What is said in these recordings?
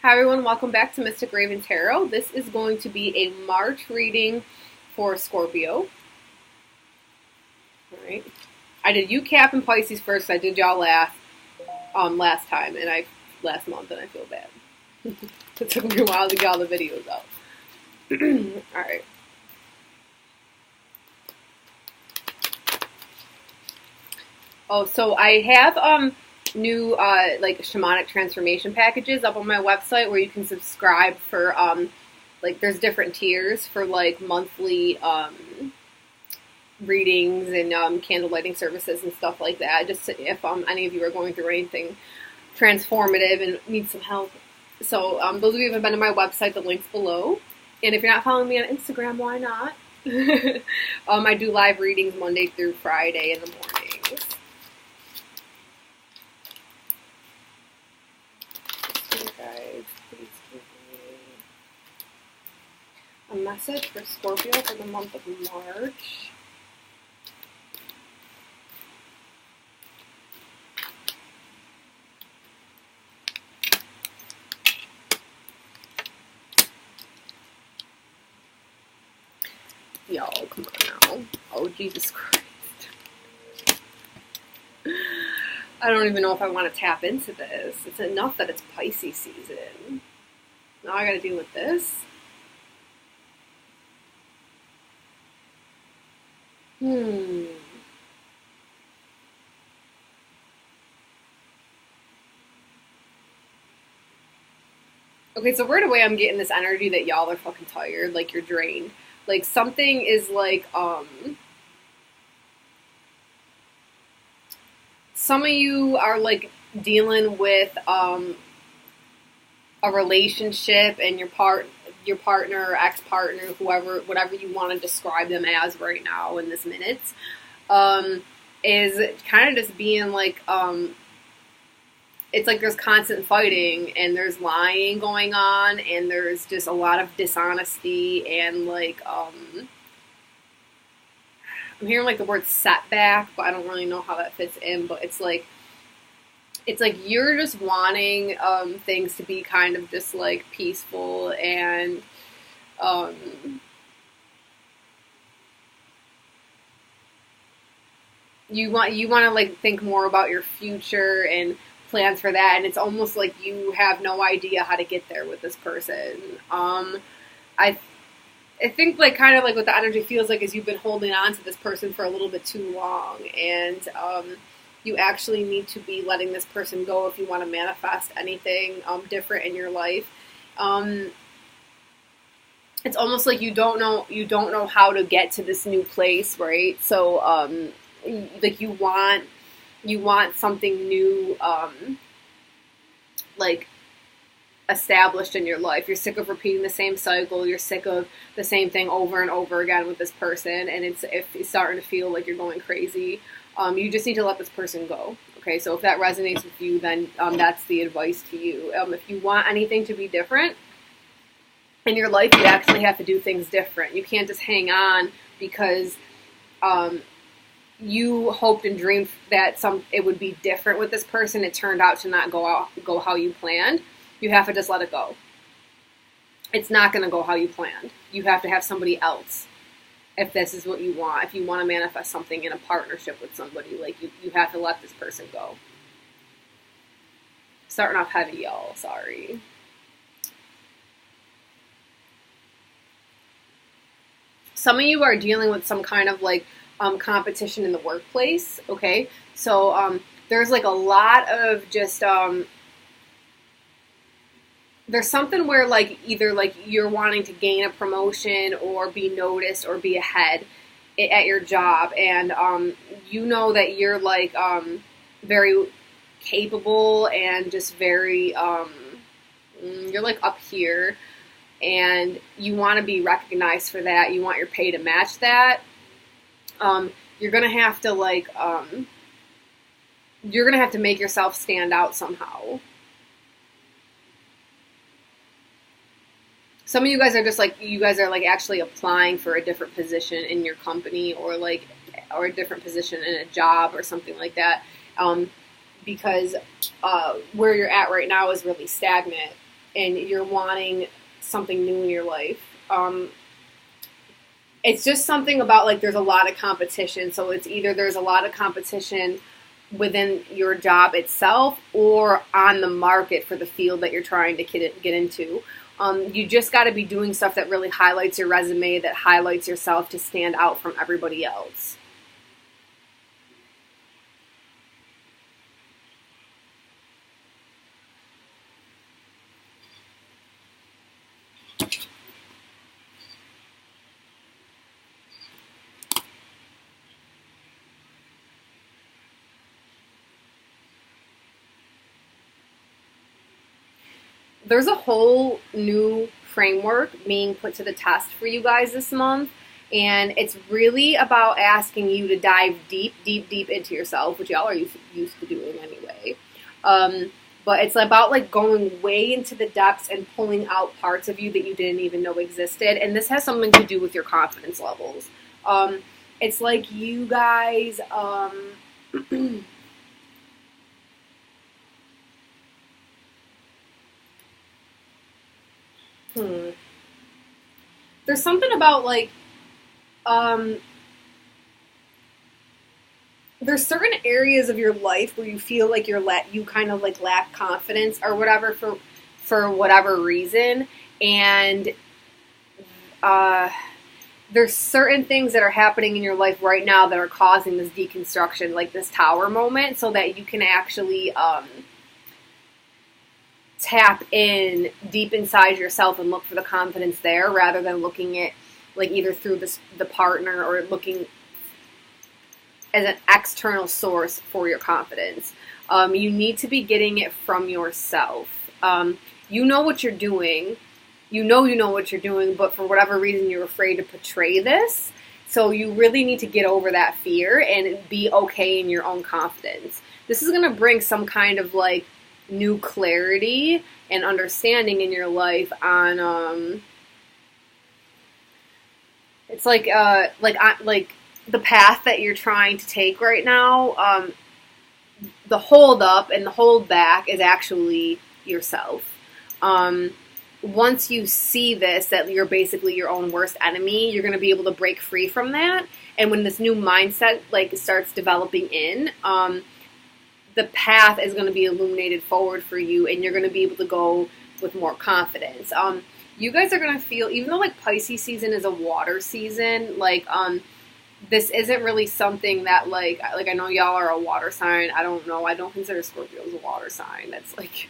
Hi everyone, welcome back to Mystic Raven Tarot. This is going to be a March reading for Scorpio. Alright. I did you, Cap, and Pisces first. I did y'all last time, and last month, and I feel bad. It took me a while to get all the videos out. Alright. Oh, so I have new like shamanic transformation packages up on my website where you can subscribe for like there's different tiers for like monthly readings and candle lighting services and stuff like that. Just if any of you are going through anything transformative and need some help. So those of you who have been to my website, the link's below. And if you're not following me on Instagram, why not? I do live readings Monday through Friday in the mornings. Guys, please give me a message for Scorpio for the month of March. Y'all, come on now. Oh, Jesus Christ. I don't even know if I want to tap into this. It's enough that it's Pisces season. Now I gotta deal with this. Okay, so right away I'm getting this energy that y'all are fucking tired, like you're drained. Like something is like, some of you are like dealing with a relationship and your partner or ex-partner, whatever you want to describe them as right now in this minute, is kind of just being like, it's like there's constant fighting and there's lying going on and there's just a lot of dishonesty and like, I'm hearing like the word setback, but I don't really know how that fits in, but it's like you're just wanting things to be kind of just like peaceful and you want to like think more about your future and plans for that, and it's almost like you have no idea how to get there with this person. I think like kind of like what the energy feels like is you've been holding on to this person for a little bit too long, and you actually need to be letting this person go if you want to manifest anything different in your life. It's almost like you don't know how to get to this new place, right? So like you want something new, like established in your life. You're sick of repeating the same cycle. You're sick of the same thing over and over again with this person, and it's starting to feel like you're going crazy. You just need to let this person go. Okay, so if that resonates with you, then that's the advice to you. If you want anything to be different in your life, you actually have to do things different. You can't just hang on because you hoped and dreamed that it would be different with this person. It turned out to not go how you planned. You have to just let it go. It's not going to go how you planned. You have to have somebody else if this is what you want. If you want to manifest something in a partnership with somebody, like you have to let this person go. Starting off heavy, y'all. Sorry. Some of you are dealing with some kind of like competition in the workplace. Okay, so there's like a lot of just there's something where like either like you're wanting to gain a promotion or be noticed or be ahead at your job, and you know that you're like very capable and just very you're like up here, and you want to be recognized for that. You want your pay to match that. You're gonna have to like you're gonna have to make yourself stand out somehow. Some of you guys are just like, you guys are like actually applying for a different position in your company or a different position in a job or something like that. Because where you're at right now is really stagnant. and you're wanting something new in your life. It's just something about like there's a lot of competition. So it's either there's a lot of competition within your job itself or on the market for the field that you're trying to get into. You just got to be doing stuff that really highlights your resume, that highlights yourself to stand out from everybody else. There's a whole new framework being put to the test for you guys this month, and it's really about asking you to dive deep, deep, deep into yourself, which y'all are used to doing anyway. But it's about like going way into the depths and pulling out parts of you that you didn't even know existed, and this has something to do with your confidence levels. It's like you guys. There's something about like there's certain areas of your life where you feel like you kind of like lack confidence or whatever for whatever reason, and there's certain things that are happening in your life right now that are causing this deconstruction, like this tower moment, so that you can actually tap in deep inside yourself and look for the confidence there rather than looking at like either through the partner or looking as an external source for your confidence. You need to be getting it from yourself. You know what you're doing. You know what you're doing, but for whatever reason you're afraid to portray this. So you really need to get over that fear and be okay in your own confidence. This is going to bring some kind of like new clarity and understanding in your life on it's like the path that you're trying to take right now. The hold up and the hold back is actually yourself. Once you see this, that you're basically your own worst enemy, you're going to be able to break free from that. And when this new mindset like starts developing in, the path is going to be illuminated forward for you, and you're going to be able to go with more confidence. You guys are going to feel, even though like Pisces season is a water season, like this isn't really something that like I know y'all are a water sign. I don't know. I don't consider Scorpio as a water sign. That's like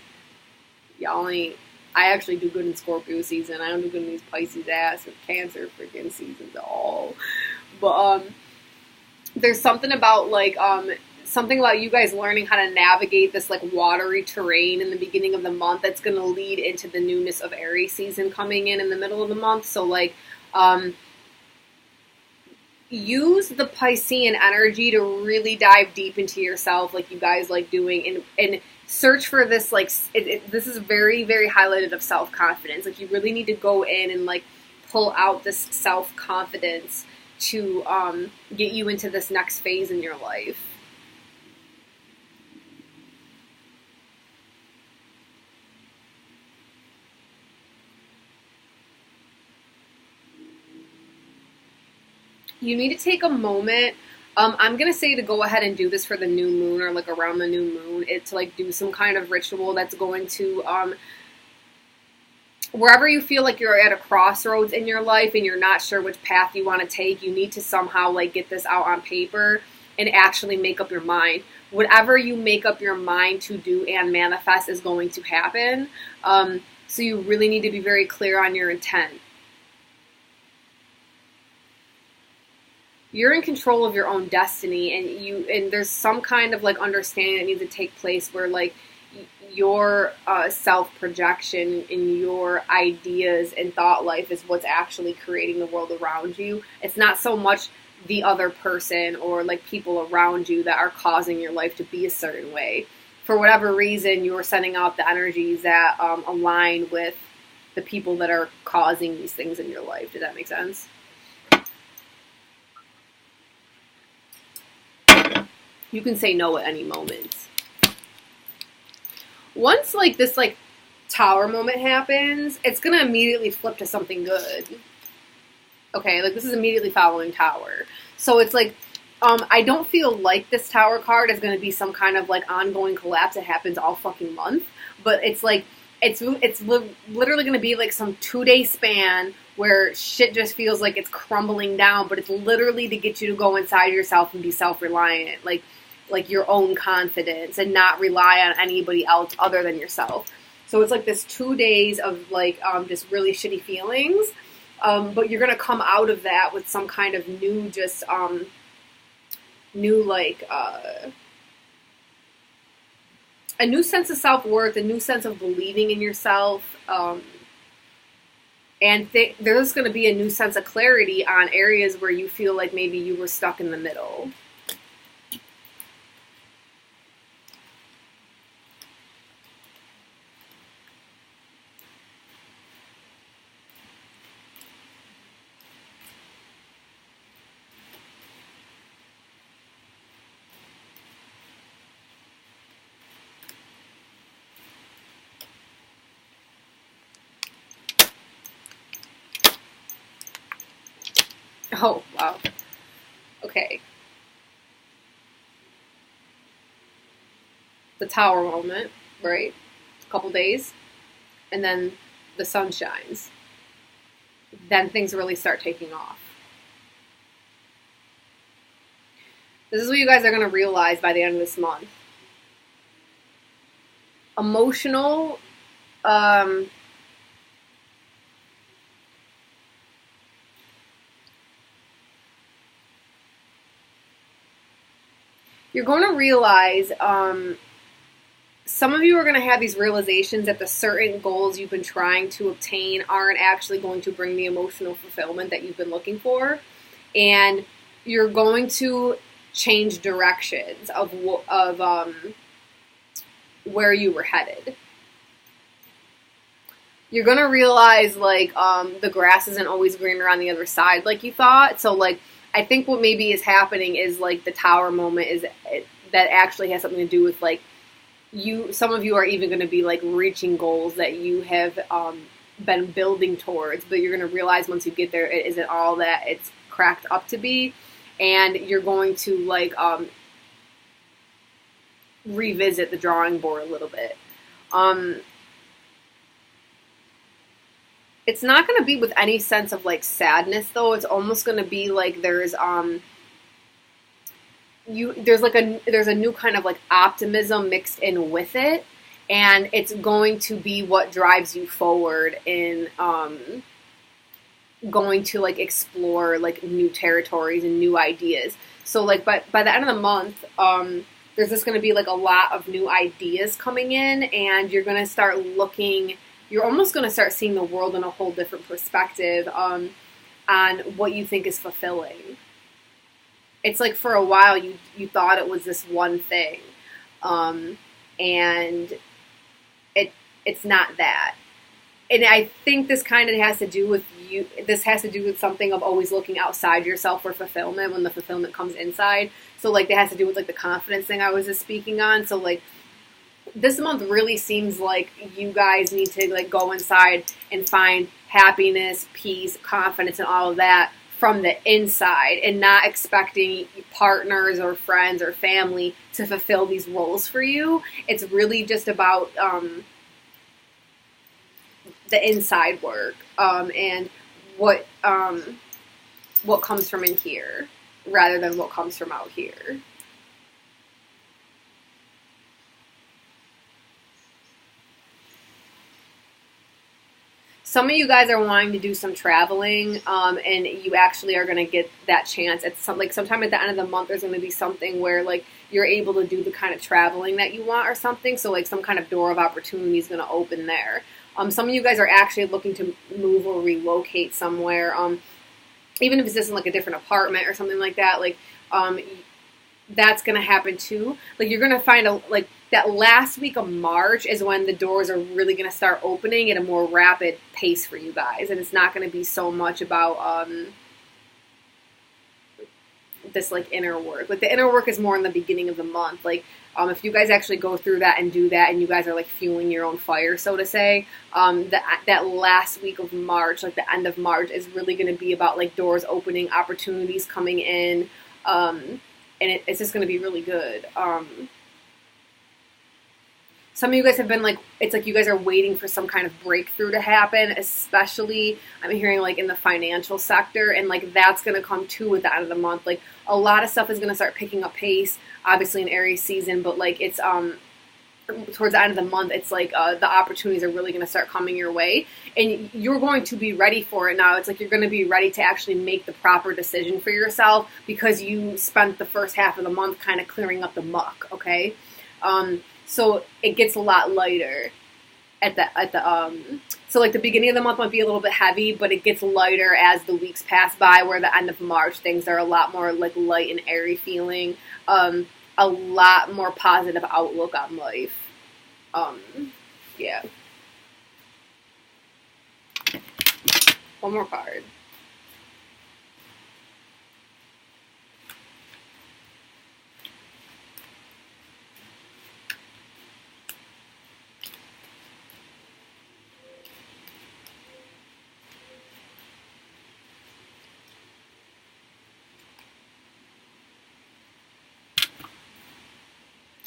y'all ain't. I actually do good in Scorpio season. I don't do good in these Pisces ass or Cancer freaking seasons at all. But there's something about like something about you guys learning how to navigate this like watery terrain in the beginning of the month that's going to lead into the newness of Aries season coming in the middle of the month. So like use the Piscean energy to really dive deep into yourself like you guys like doing, and search for this like this is very, very highlighted of self-confidence. Like you really need to go in and like pull out this self-confidence to get you into this next phase in your life. You need to take a moment. I'm going to say to go ahead and do this for the new moon or like around the new moon. It's like do some kind of ritual that's going to, wherever you feel like you're at a crossroads in your life and you're not sure which path you want to take, you need to somehow like get this out on paper and actually make up your mind. Whatever you make up your mind to do and manifest is going to happen. So you really need to be very clear on your intent. You're in control of your own destiny, and there's some kind of like understanding that needs to take place where like your self-projection and your ideas and thought life is what's actually creating the world around you. It's not so much the other person or like people around you that are causing your life to be a certain way. For whatever reason, you're sending out the energies that align with the people that are causing these things in your life. Does that make sense? You can say no at any moment. Once like this like Tower moment happens, it's going to immediately flip to something good. Okay, like this is immediately following Tower. So it's like, I don't feel like this Tower card is going to be some kind of like ongoing collapse that happens all fucking month. But it's like, it's literally going to be like some 2-day span where shit just feels like it's crumbling down, but it's literally to get you to go inside yourself and be self-reliant, like your own confidence, and not rely on anybody else other than yourself. So it's like this 2 days of like just really shitty feelings, but you're gonna come out of that with some kind of new, just new like a new sense of self-worth, a new sense of believing in yourself. And there's going to be a new sense of clarity on areas where you feel like maybe you were stuck in the middle. Oh, wow. Okay. The Tower moment, right? A couple days. And then the sun shines. Then things really start taking off. This is what you guys are going to realize by the end of this month. Emotional, you're going to realize, some of you are going to have these realizations that the certain goals you've been trying to obtain aren't actually going to bring the emotional fulfillment that you've been looking for. And you're going to change directions of where you were headed. You're going to realize, like, the grass isn't always greener on the other side like you thought. So, like, I think what maybe is happening is, like, the Tower moment is that actually has something to do with, like, some of you are even going to be, like, reaching goals that you have been building towards, but you're going to realize once you get there, it isn't all that it's cracked up to be, and you're going to, like, revisit the drawing board a little bit. It's not going to be with any sense of, like, sadness, though. It's almost going to be like there's a new kind of, like, optimism mixed in with it, and it's going to be what drives you forward in going to, like, explore, like, new territories and new ideas. So, like, by the end of the month, there's just going to be, like, a lot of new ideas coming in, and you're going to start looking. You're almost going to start seeing the world in a whole different perspective on what you think is fulfilling. It's like for a while you thought it was this one thing, and it's not that. And I think this kind of has to do with you. This has to do with something of always looking outside yourself for fulfillment when the fulfillment comes inside. So, like, that has to do with, like, the confidence thing I was just speaking on. So, like, this month really seems like you guys need to, like, go inside and find happiness, peace, confidence, and all of that from the inside, and not expecting partners or friends or family to fulfill these roles for you. It's really just about the inside work and what comes from in here rather than what comes from out here. Some of you guys are wanting to do some traveling, and you actually are going to get that chance. It's sometime at the end of the month, there's going to be something where, like, you're able to do the kind of traveling that you want or something. So, like, some kind of door of opportunity is going to open there. Some of you guys are actually looking to move or relocate somewhere, even if it's just in, like, a different apartment or something like that. Like, that's going to happen too. Like, you're going to find that last week of March is when the doors are really going to start opening at a more rapid pace for you guys. And it's not going to be so much about this like inner work. Like the inner work is more in the beginning of the month. Like if you guys actually go through that and do that, and you guys are like fueling your own fire, so to say, that last week of March, like the end of March, is really going to be about like doors opening, opportunities coming in, and it's just going to be really good. Some of you guys have been like, it's like you guys are waiting for some kind of breakthrough to happen, especially I'm hearing like in the financial sector, and like that's going to come too at the end of the month. Like a lot of stuff is going to start picking up pace, obviously in Aries season, but like it's towards the end of the month, it's like the opportunities are really going to start coming your way, and you're going to be ready for it now. It's like you're going to be ready to actually make the proper decision for yourself because you spent the first half of the month kind of clearing up the muck, okay? So it gets a lot lighter so like the beginning of the month might be a little bit heavy, but it gets lighter as the weeks pass by, where the end of March, things are a lot more like light and airy feeling, a lot more positive outlook on life. Yeah. One more card.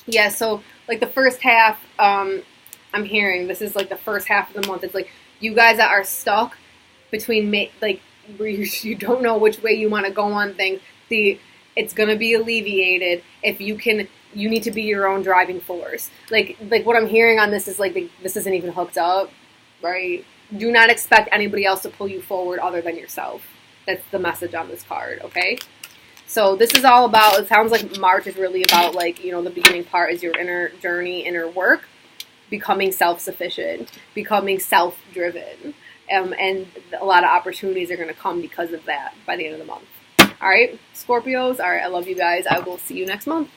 Yeah, so like the first half, I'm hearing this is like the first half of the month. It's like you guys that are stuck between like where you don't know which way you want to go on things. It's gonna be alleviated if you can. You need to be your own driving force. Like what I'm hearing on this is like this isn't even hooked up, right? Do not expect anybody else to pull you forward other than yourself. That's the message on this card, okay? So this is all about, it sounds like March is really about like, you know, the beginning part is your inner journey, inner work, becoming self-sufficient, becoming self-driven. And a lot of opportunities are going to come because of that by the end of the month. All right, Scorpios. All right, I love you guys. I will see you next month.